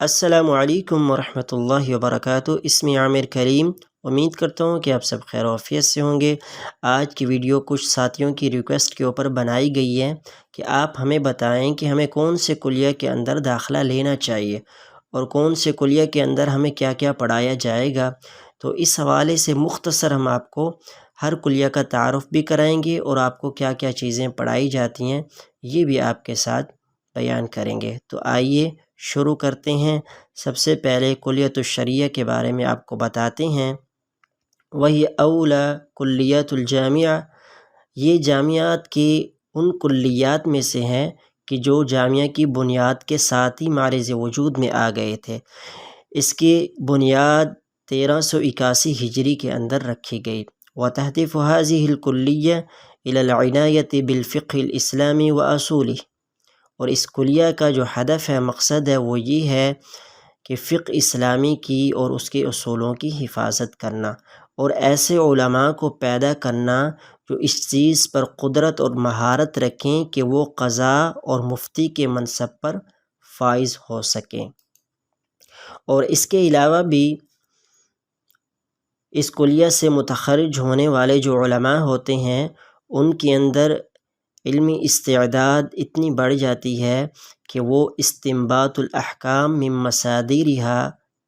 السلام علیکم ورحمۃ اللہ وبرکاتہ۔ اسمی عامر کریم۔ امید کرتا ہوں کہ آپ سب خیر و عافیت سے ہوں گے۔ آج کی ویڈیو کچھ ساتھیوں کی ریکویسٹ کے اوپر بنائی گئی ہے کہ آپ ہمیں بتائیں کہ ہمیں کون سے کلیہ کے اندر داخلہ لینا چاہیے اور کون سے کلیہ کے اندر ہمیں کیا کیا پڑھایا جائے گا۔ تو اس حوالے سے مختصر ہم آپ کو ہر کلیہ کا تعارف بھی کرائیں گے اور آپ کو کیا کیا چیزیں پڑھائی جاتی ہیں یہ بھی آپ کے ساتھ بیان کریں گے۔ تو آئیے شروع کرتے ہیں۔ سب سے پہلے کلیۃ الشریعہ کے بارے میں آپ کو بتاتے ہیں۔ وہی اولا کلیات الجامعہ، یہ جامعات کی ان کلیات میں سے ہیں کہ جو جامعہ کی بنیاد کے ساتھ ہی معرض وجود میں آ گئے تھے۔ اس کی بنیاد 1381 ہجری کے اندر رکھی گئی۔ وتهدف هذه الكلیہ الى العنایة بالفقہ الاسلامی واصولہ، اور اس کلیہ کا جو ہدف ہے، مقصد ہے، وہ یہ ہے کہ فقہ اسلامی کی اور اس کے اصولوں کی حفاظت کرنا اور ایسے علماء کو پیدا کرنا جو اس چیز پر قدرت اور مہارت رکھیں کہ وہ قضاء اور مفتی کے منصب پر فائز ہو سکیں۔ اور اس کے علاوہ بھی اس کلیہ سے متخرج ہونے والے جو علماء ہوتے ہیں ان کے اندر علمی استعداد اتنی بڑھ جاتی ہے کہ وہ استنباط الاحکام من مصادرها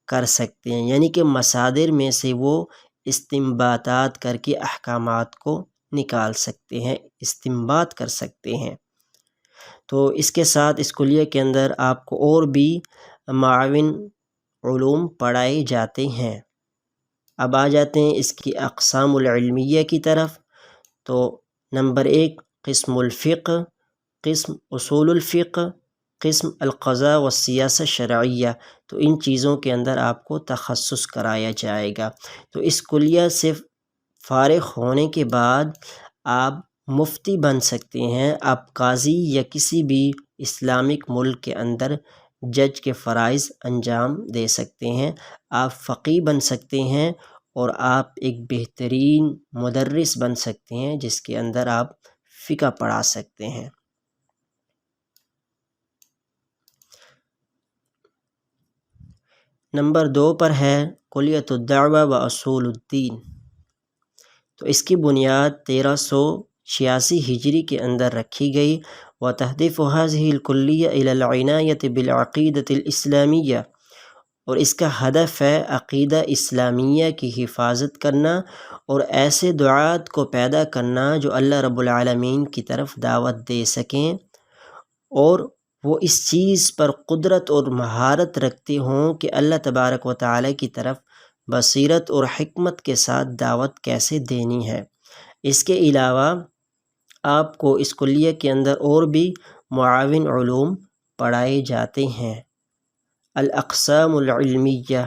کر سکتے ہیں، یعنی کہ مصادر میں سے وہ استنباطات کر کے احکامات کو نکال سکتے ہیں، استنباط کر سکتے ہیں۔ تو اس کے ساتھ اس کلیہ کے اندر آپ کو اور بھی معاون علوم پڑھائے جاتے ہیں۔ اب آ جاتے ہیں اس کی اقسام العلمیہ کی طرف۔ تو نمبر 1 قسم الفقہ، قسم اصول الفقہ، قسم القضاء والسیاسہ الشرعیہ۔ تو ان چیزوں کے اندر آپ کو تخصص کرایا جائے گا۔ تو اس کلیہ سے فارغ ہونے کے بعد آپ مفتی بن سکتے ہیں، آپ قاضی یا کسی بھی اسلامک ملک کے اندر جج کے فرائض انجام دے سکتے ہیں، آپ فقیہ بن سکتے ہیں، اور آپ ایک بہترین مدرس بن سکتے ہیں جس کے اندر آپ فقہ پڑھا سکتے ہیں۔ نمبر 2 پر ہے کلیۃ الدعوہ و اصول الدین۔ تو اس کی بنیاد 1386 ہجری کے اندر رکھی گئی۔ وتهدف هذه الکلیہ الى العنایة بالعقیدة الاسلامیہ، اور اس کا ہدف ہے عقیدہ اسلامیہ کی حفاظت کرنا اور ایسے دعات کو پیدا کرنا جو اللہ رب العالمین کی طرف دعوت دے سکیں اور وہ اس چیز پر قدرت اور مہارت رکھتے ہوں کہ اللہ تبارک و تعالی کی طرف بصیرت اور حکمت کے ساتھ دعوت کیسے دینی ہے۔ اس کے علاوہ آپ کو اس کلیہ کے اندر اور بھی معاون علوم پڑھائے جاتے ہیں۔ الاقسام العلمیہ،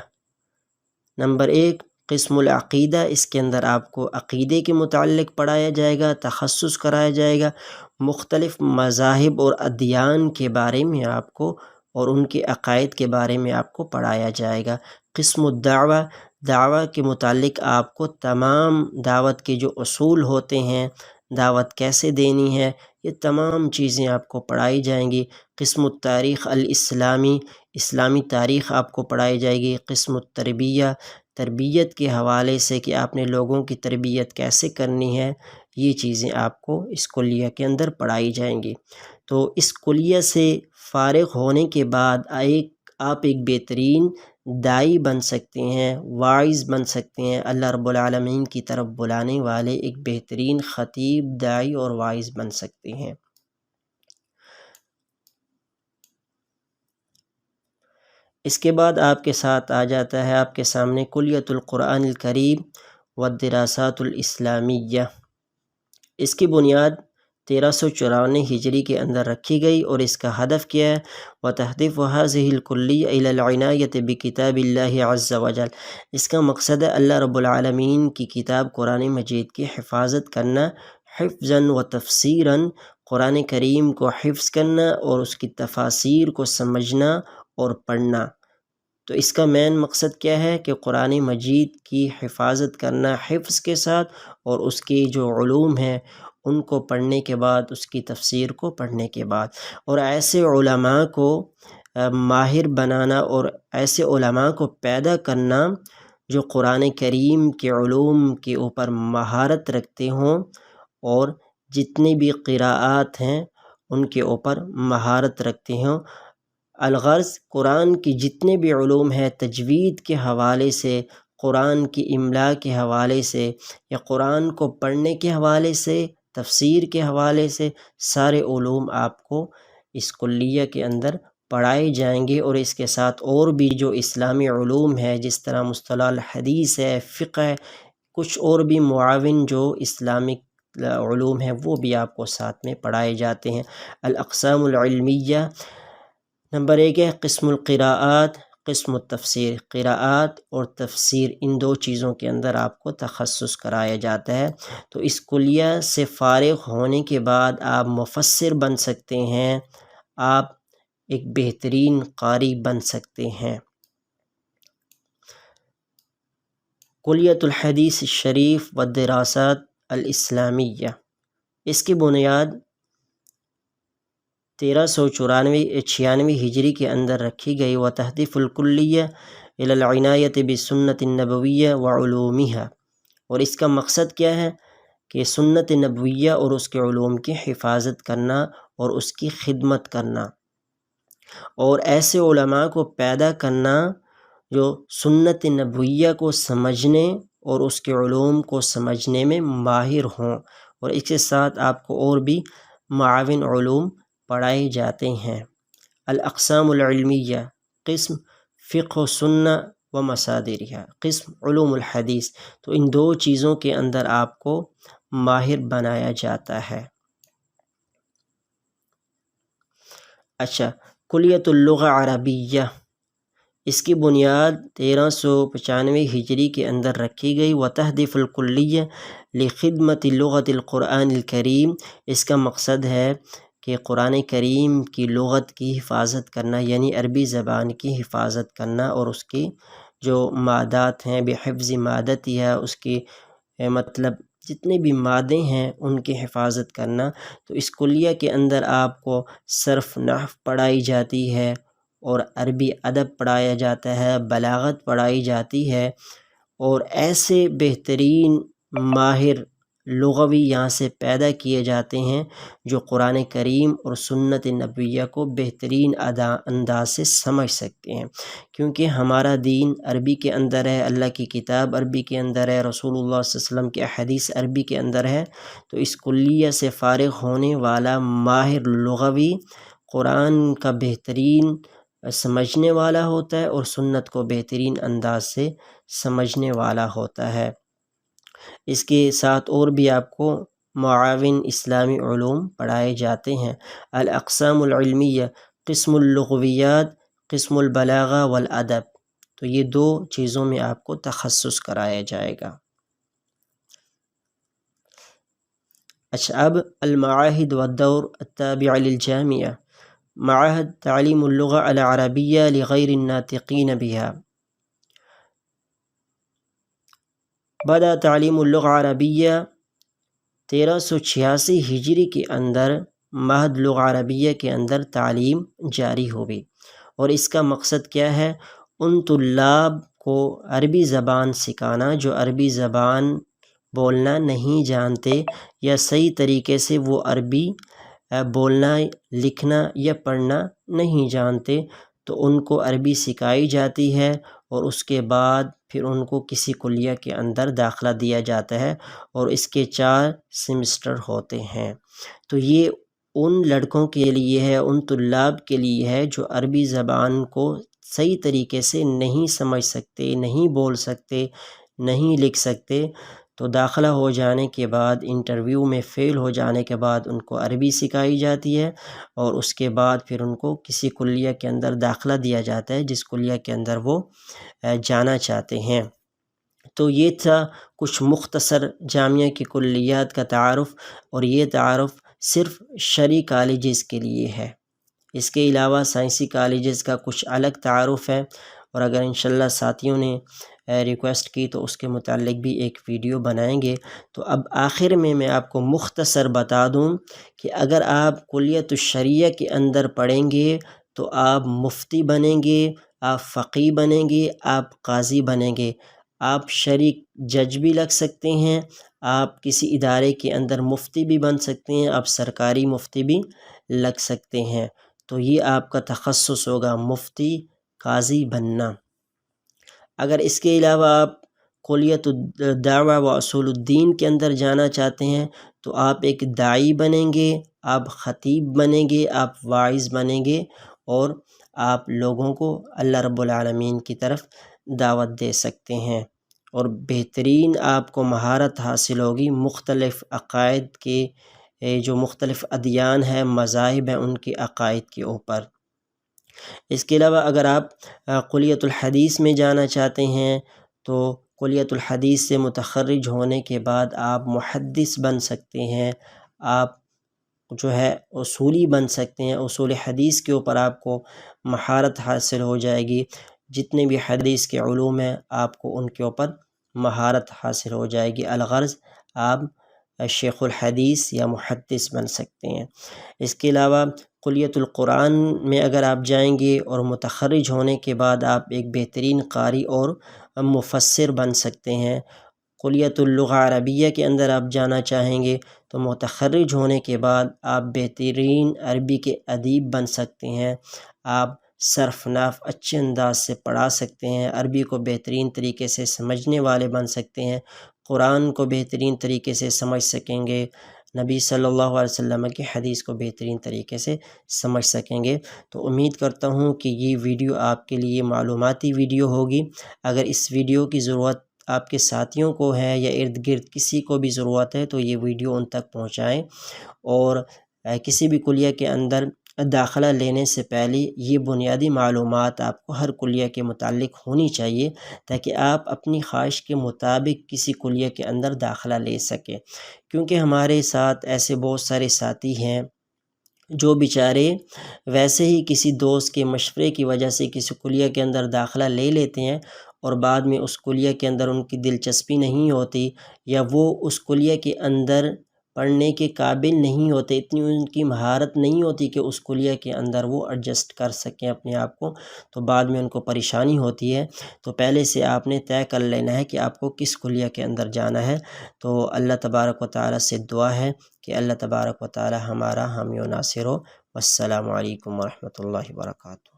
نمبر 1 قسم العقیدہ، اس کے اندر آپ کو عقیدے کے متعلق پڑھایا جائے گا، تخصص کرایا جائے گا، مختلف مذاہب اور ادیان کے بارے میں آپ کو اور ان کے عقائد کے بارے میں آپ کو پڑھایا جائے گا۔ قسم الدعوہ، دعوہ کے متعلق آپ کو تمام دعوت کے جو اصول ہوتے ہیں، دعوت کیسے دینی ہے، یہ تمام چیزیں آپ کو پڑھائی جائیں گی۔ قسم التاریخ الاسلامی، اسلامی تاریخ آپ کو پڑھائی جائے گی۔ قسم التربیہ، تربیت کے حوالے سے کہ آپ نے لوگوں کی تربیت کیسے کرنی ہے، یہ چیزیں آپ کو اس کلیہ کے اندر پڑھائی جائیں گی۔ تو اس کلیہ سے فارغ ہونے کے بعد آپ ایک بہترین داعی بن سکتے ہیں، واعظ بن سکتے ہیں، اللہ رب العالمین کی طرف بلانے والے ایک بہترین خطیب، داعی اور واعظ بن سکتے ہیں۔ اس کے بعد آپ کے ساتھ آ جاتا ہے آپ کے سامنے کلیۃ القرآن الکریم والدراسات الاسلامیہ۔ اس کی بنیاد 1354 ہجری کے اندر رکھی گئی اور اس کا ہدف کیا ہے؟ وتهدف هذه الکلیہ الى العنایة بکتاب اللہ عز وجل، اس کا مقصد ہے اللہ رب العالمین کی کتاب قرآن مجید کی حفاظت کرنا، حفظاً و تفسیراً، قرآن کریم کو حفظ کرنا اور اس کی تفاسیر کو سمجھنا اور پڑھنا۔ تو اس کا مین مقصد کیا ہے کہ قرآن مجید کی حفاظت کرنا حفظ کے ساتھ، اور اس کی جو علوم ہیں ان کو پڑھنے کے بعد، اس کی تفسیر کو پڑھنے کے بعد، اور ایسے علماء کو ماہر بنانا اور ایسے علماء کو پیدا کرنا جو قرآن کریم کے علوم کے اوپر مہارت رکھتے ہوں اور جتنی بھی قراءات ہیں ان کے اوپر مہارت رکھتے ہوں۔ الغرض قرآن کی جتنے بھی علوم ہیں، تجوید کے حوالے سے، قرآن کی املاء کے حوالے سے، یا قرآن کو پڑھنے کے حوالے سے، تفسیر کے حوالے سے، سارے علوم آپ کو اس کلیہ کے اندر پڑھائے جائیں گے۔ اور اس کے ساتھ اور بھی جو اسلامی علوم ہے، جس طرح مصطلح الحدیث ہے، فقہ ہے، کچھ اور بھی معاون جو اسلامک علوم ہیں وہ بھی آپ کو ساتھ میں پڑھائے جاتے ہیں۔ الاقسام العلمیہ، نمبر 1 ہے قسم القراءات، قسم التفسیر۔ قراءات اور تفسیر ان دو چیزوں کے اندر آپ کو تخصص کرایا جاتا ہے۔ تو اس کلیہ سے فارغ ہونے کے بعد آپ مفسر بن سکتے ہیں، آپ ایک بہترین قاری بن سکتے ہیں۔ کلیۃ الحدیث الشریف والدراسات الاسلامیہ، اس کی بنیاد 1396 ہجری کے اندر رکھی گئی۔ وتہدف الکلیہ الی العنایۃ بسنت النبویہ وعلومها، اور اس کا مقصد کیا ہے کہ سنت نبویہ اور اس کے علوم کی حفاظت کرنا اور اس کی خدمت کرنا، اور ایسے علماء کو پیدا کرنا جو سنت نبویہ کو سمجھنے اور اس کے علوم کو سمجھنے میں ماہر ہوں۔ اور اس کے ساتھ آپ کو اور بھی معاون علوم پڑھائے جاتے ہیں۔ الاقسام العلمیہ، قسم فقہ و سنہ و مصادرها، قسم علوم الحدیث۔ تو ان دو چیزوں کے اندر آپ کو ماہر بنایا جاتا ہے۔ اچھا، کلیۃ اللغہ عربیہ، اس کی بنیاد 1395 ہجری کے اندر رکھی گئی۔ وتہدف الکلیہ لخدمت لغت القرآن الکریم، اس کا مقصد ہے کہ قرآن کریم کی لغت کی حفاظت کرنا، یعنی عربی زبان کی حفاظت کرنا، اور اس کی جو مادات ہیں بحفظ مادتها، اس کی مطلب جتنے بھی مادے ہیں ان کی حفاظت کرنا۔ تو اس کلیہ کے اندر آپ کو صرف نحو پڑھائی جاتی ہے، اور عربی ادب پڑھایا جاتا ہے، بلاغت پڑھائی جاتی ہے، اور ایسے بہترین ماہر لغوی یہاں سے پیدا کیے جاتے ہیں جو قرآن کریم اور سنت نبویہ کو بہترین انداز سے سمجھ سکتے ہیں، کیونکہ ہمارا دین عربی کے اندر ہے، اللہ کی کتاب عربی کے اندر ہے، رسول اللہ صلی اللہ علیہ وسلم کی احادیث عربی کے اندر ہے۔ تو اس کلیہ سے فارغ ہونے والا ماہر لغوی قرآن کا بہترین سمجھنے والا ہوتا ہے اور سنت کو بہترین انداز سے سمجھنے والا ہوتا ہے۔ اس کے ساتھ اور بھی آپ کو معاون اسلامی علوم پڑھائے جاتے ہیں۔ الاقسام العلمیہ، قسم اللغویات، قسم البلاغہ والادب، تو یہ دو چیزوں میں آپ کو تخصص کرایا جائے گا۔ اچھا، اب المعاہد والدور التابع للجامعہ، معاہد تعلیم اللغة العربیہ لغیر الناطقین بها۔ بدأ تعلیم اللغة العربیہ 1386 ہجری کے اندر معہد لغہ عربیہ کے اندر تعلیم جاری ہو گئی، اور اس کا مقصد کیا ہے؟ ان طلاب کو عربی زبان سکھانا جو عربی زبان بولنا نہیں جانتے، یا صحیح طریقے سے وہ عربی بولنا، لکھنا یا پڑھنا نہیں جانتے، تو ان کو عربی سکھائی جاتی ہے، اور اس کے بعد پھر ان کو کسی کلیہ کے اندر داخلہ دیا جاتا ہے، اور اس کے 4 سیمسٹر ہوتے ہیں۔ تو یہ ان لڑکوں کے لیے ہے، ان طلاب کے لیے ہے جو عربی زبان کو صحیح طریقے سے نہیں سمجھ سکتے، نہیں بول سکتے، نہیں لکھ سکتے۔ تو داخلہ ہو جانے کے بعد، انٹرویو میں فیل ہو جانے کے بعد ان کو عربی سکھائی جاتی ہے، اور اس کے بعد پھر ان کو کسی کلیہ کے اندر داخلہ دیا جاتا ہے جس کلیہ کے اندر وہ جانا چاہتے ہیں۔ تو یہ تھا کچھ مختصر جامعہ کی کلیات کا تعارف، اور یہ تعارف صرف شرعی کالجز کے لیے ہے۔ اس کے علاوہ سائنسی کالجز کا کچھ الگ تعارف ہے، اور اگر انشاءاللہ ساتھیوں نے ریکویسٹ کی تو اس کے متعلق بھی ایک ویڈیو بنائیں گے۔ تو اب آخر میں آپ کو مختصر بتا دوں کہ اگر آپ کلیۃ الشریعہ کے اندر پڑھیں گے تو آپ مفتی بنیں گے، آپ فقیہ بنیں گے، آپ قاضی بنیں گے، آپ شریک جج بھی لگ سکتے ہیں، آپ کسی ادارے کے اندر مفتی بھی بن سکتے ہیں، آپ سرکاری مفتی بھی لگ سکتے ہیں۔ تو یہ آپ کا تخصص ہوگا، مفتی قاضی بننا۔ اگر اس کے علاوہ آپ کلیت الدعوہ و اصول الدین کے اندر جانا چاہتے ہیں تو آپ ایک داعی بنیں گے، آپ خطیب بنیں گے، آپ واعظ بنیں گے، اور آپ لوگوں کو اللہ رب العالمین کی طرف دعوت دے سکتے ہیں، اور بہترین آپ کو مہارت حاصل ہوگی مختلف عقائد کے، جو مختلف ادیان ہیں، مذاہب ہیں، ان کے عقائد کے اوپر۔ اس کے علاوہ اگر آپ کلیت الحدیث میں جانا چاہتے ہیں تو کلیت الحدیث سے متخرج ہونے کے بعد آپ محدث بن سکتے ہیں، آپ جو ہے اصولی بن سکتے ہیں، اصول حدیث کے اوپر آپ کو مہارت حاصل ہو جائے گی، جتنے بھی حدیث کے علوم ہیں آپ کو ان کے اوپر مہارت حاصل ہو جائے گی، الغرض آپ شیخ الحدیث یا محدث بن سکتے ہیں۔ اس کے علاوہ کلیت القرآن میں اگر آپ جائیں گے اور متخرج ہونے کے بعد آپ ایک بہترین قاری اور مفسر بن سکتے ہیں۔ کلیت اللغہ عربیہ کے اندر آپ جانا چاہیں گے تو متخرج ہونے کے بعد آپ بہترین عربی کے ادیب بن سکتے ہیں، آپ صرف نحو اچھے انداز سے پڑھا سکتے ہیں، عربی کو بہترین طریقے سے سمجھنے والے بن سکتے ہیں، قرآن کو بہترین طریقے سے سمجھ سکیں گے، نبی صلی اللہ علیہ وسلم کی حدیث کو بہترین طریقے سے سمجھ سکیں گے۔ تو امید کرتا ہوں کہ یہ ویڈیو آپ کے لیے معلوماتی ویڈیو ہوگی۔ اگر اس ویڈیو کی ضرورت آپ کے ساتھیوں کو ہے یا ارد گرد کسی کو بھی ضرورت ہے تو یہ ویڈیو ان تک پہنچائیں، اور کسی بھی کلیہ کے اندر داخلہ لینے سے پہلے یہ بنیادی معلومات آپ کو ہر کلیہ کے متعلق ہونی چاہیے، تاکہ آپ اپنی خواہش کے مطابق کسی کلیہ کے اندر داخلہ لے سکیں، کیونکہ ہمارے ساتھ ایسے بہت سارے ساتھی ہیں جو بیچارے ویسے ہی کسی دوست کے مشورے کی وجہ سے کسی کلیہ کے اندر داخلہ لے لیتے ہیں، اور بعد میں اس کلیہ کے اندر ان کی دلچسپی نہیں ہوتی، یا وہ اس کلیہ کے اندر پڑھنے کے قابل نہیں ہوتے، اتنی ان کی مہارت نہیں ہوتی کہ اس کلیہ کے اندر وہ ایڈجسٹ کر سکیں اپنے آپ کو، تو بعد میں ان کو پریشانی ہوتی ہے۔ تو پہلے سے آپ نے طے کر لینا ہے کہ آپ کو کس کلیہ کے اندر جانا ہے۔ تو اللہ تبارک و تعالیٰ سے دعا ہے کہ اللہ تبارک و تعالیٰ ہمارا حامی و ناصر ہو۔ والسلام علیکم ورحمۃ اللہ وبرکاتہ۔